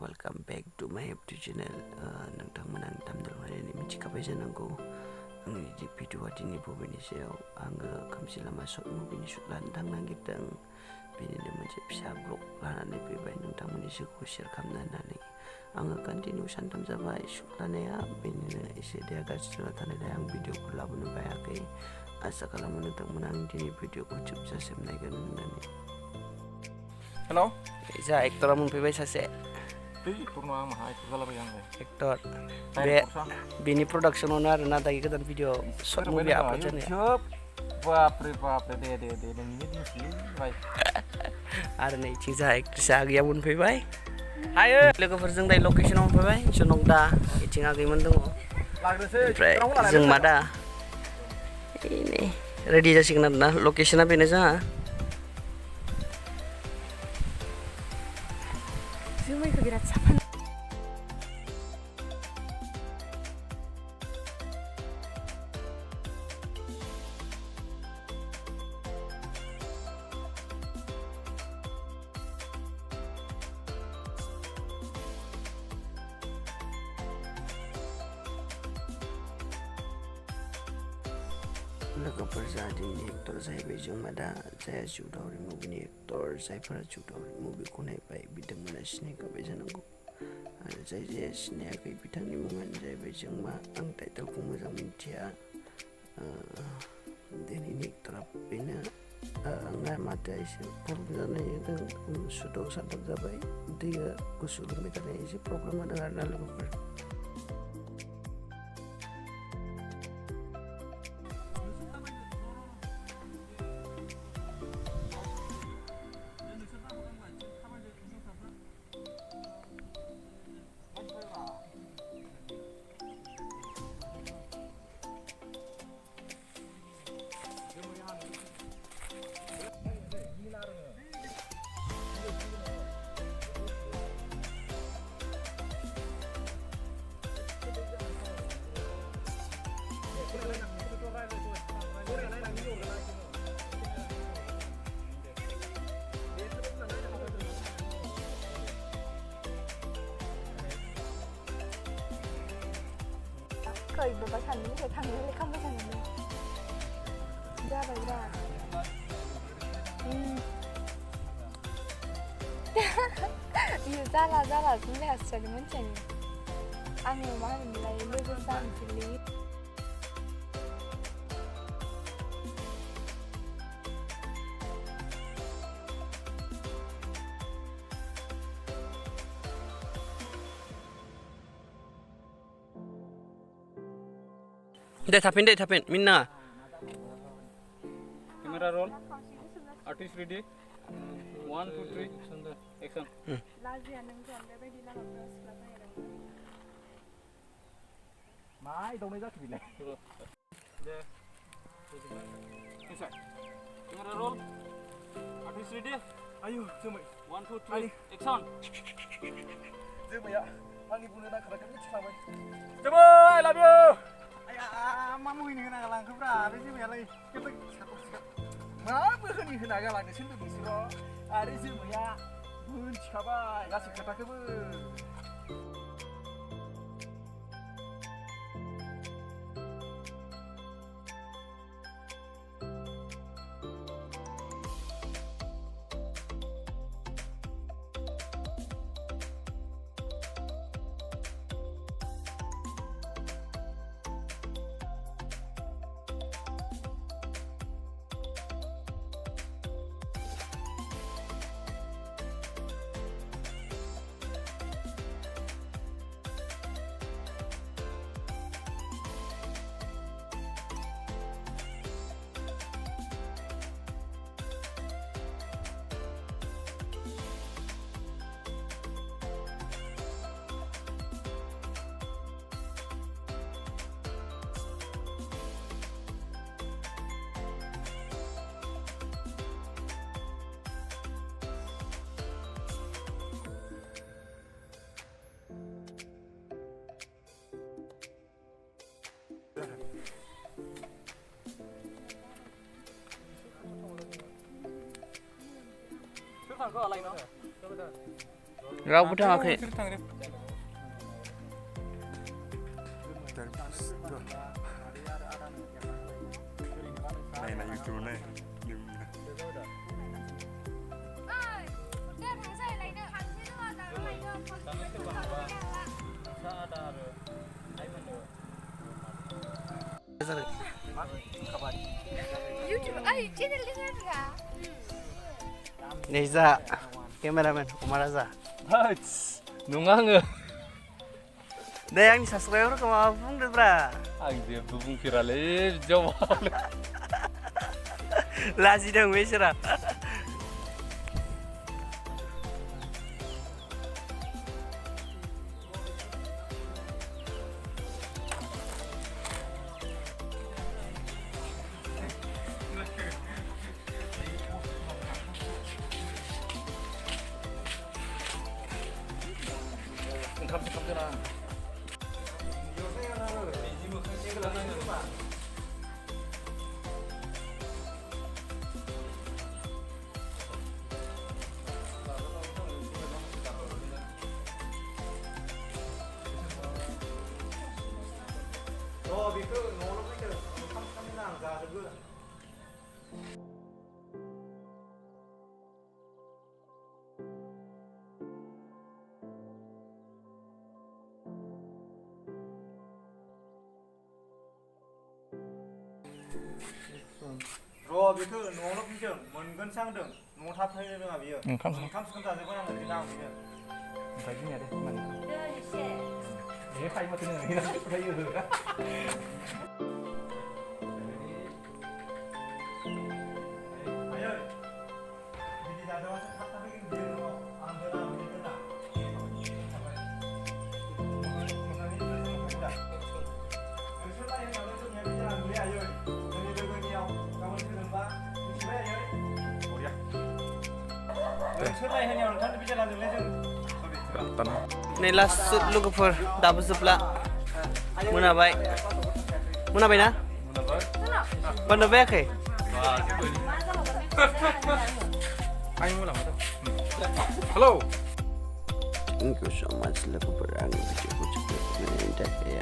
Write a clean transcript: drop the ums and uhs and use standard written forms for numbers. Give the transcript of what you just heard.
welcome back to my YouTube channel. Nोंथांमोना दामदोल नायनानै मिथिखाबाय जानांगौ आंनि भिडिअआ दिनै बबेनि सायाव आङो खोमसि लामा शर्ट मुभिनि शुट लानो थांनो नागिरदों बेनिनो मोनसे फिसा ब्लग लानानै फैबाय नोंथांमोननि सिगाङाव शेयार खालामनो होननानै आङो कन्टिनिउ सानथाम जाबाय शुट लानाया बेनिनो एसे देहा गाज्रि जाना थानायलाय आं भिडिअखौ लाबोनो हायाखै आसा खालामो नोंथांमोना आंनि दिनै भिडिअखौ जोबजासिम नायगोन होननानै हेलौ जा एक्टरा मोनफैबाय सासे एक्टर बे बेनि प्रडाक्शनावनो आरोना दायो गोदान भिडिअ शर्ट मुभि आपल'ड जानाया बापरे बापरे दे नोंनि दिन्थिबाय आरो नैथिंजा एक्ट्रिसा आगैया मोनफैबाय हायो लोगोफोरजों दायो लकेसनाव मोनफैबाय जनक दा इथिं आगैमोन दङ ओमफ्राय जों मा दा रेडि जासिगोन आरोना लकेसना बेनो जोंहा जोमैखौ बिराद साफा लोगोफोर जाहादिनि एक्टर जाहैबाय जों मा दा जाया जुदावरि मुभिनि एक्टर जायफोरा जुदावरि मुभिखौ नायबाय बिथांमोना सिनायखाबाय जानांगौ आरो जाय जाया सिनायाखै बिथांनि मुङानो जाहैबाय जों मा आं टाइटेलखौ मोजां मिथिया दिनैनि एक्टरा बेनो आंना माथोआ एसे प्रब्लेम जानाय सुटआव सानथाम जाबाय दैया गुसु लोंबाय थानाय एसे प्रब्लेम जादों आरोना लोगोफोर khởi bờ bãi thẳng những cái thằng ấy không cái thằng này ra vậy ra 이거 잘라 근데 진짜 문제네 아니 많이 몰라 이거 산 들리 deh tapin minna camera roll artist ready 1 2 3 action 라지야 능지 안 되게 디나 감자 mai đâu đây ra thì này đây inside camera roll artist ready ayo jemai 1 2 3 action jemai ya ani punya nak kerja ni sampai jemai I love you mamu ini kena galang kubra, besi melai. Kita satu. Mamu ini kena galang di sini besi lo. Hari sih ya, mun siapa? Kasih kata kebu. Thằng có ở lạnh đó. रावबो थाङाखै नायना YouTube नाय YouTube, channel ini kan? Neza cameraman Umar Raza नङा आङो deh yang subscriber ke mau buang bra आं जेबो बुंफेरालै बिदियाव lazi dong besara र' बेखौ न'आवनो फैदों मोनगोन सांदों न'आव थाब फैनो रोङा बियो ओंखाम सोंखाम जाजोबगोन आङो दिनै आं फैनो ओमफ्राय जोंनिया दे बे खायो माथो नोङो खायो आयै बिदि जादोंबासो थाब थाब फैगोन बियो आं दोना बिदि दोना नोंसोर नायनानै जोंनिया बिदि लांलै आयै जोंनि लोगोनियाव गाबोन सोलोंबा मिथिबाय आयै बरिया नोंसोर नायहोनायाव नोंथांनि बिदि लांजोबलै जों Ini last shoot लोगोफोर दाबो जोबला मोनाबाय मोनाबायना मोनाबायाखै hello Thank you so much लोगोफोर आंनि भिडिअखौ जोबोद नायनायनि थाखाय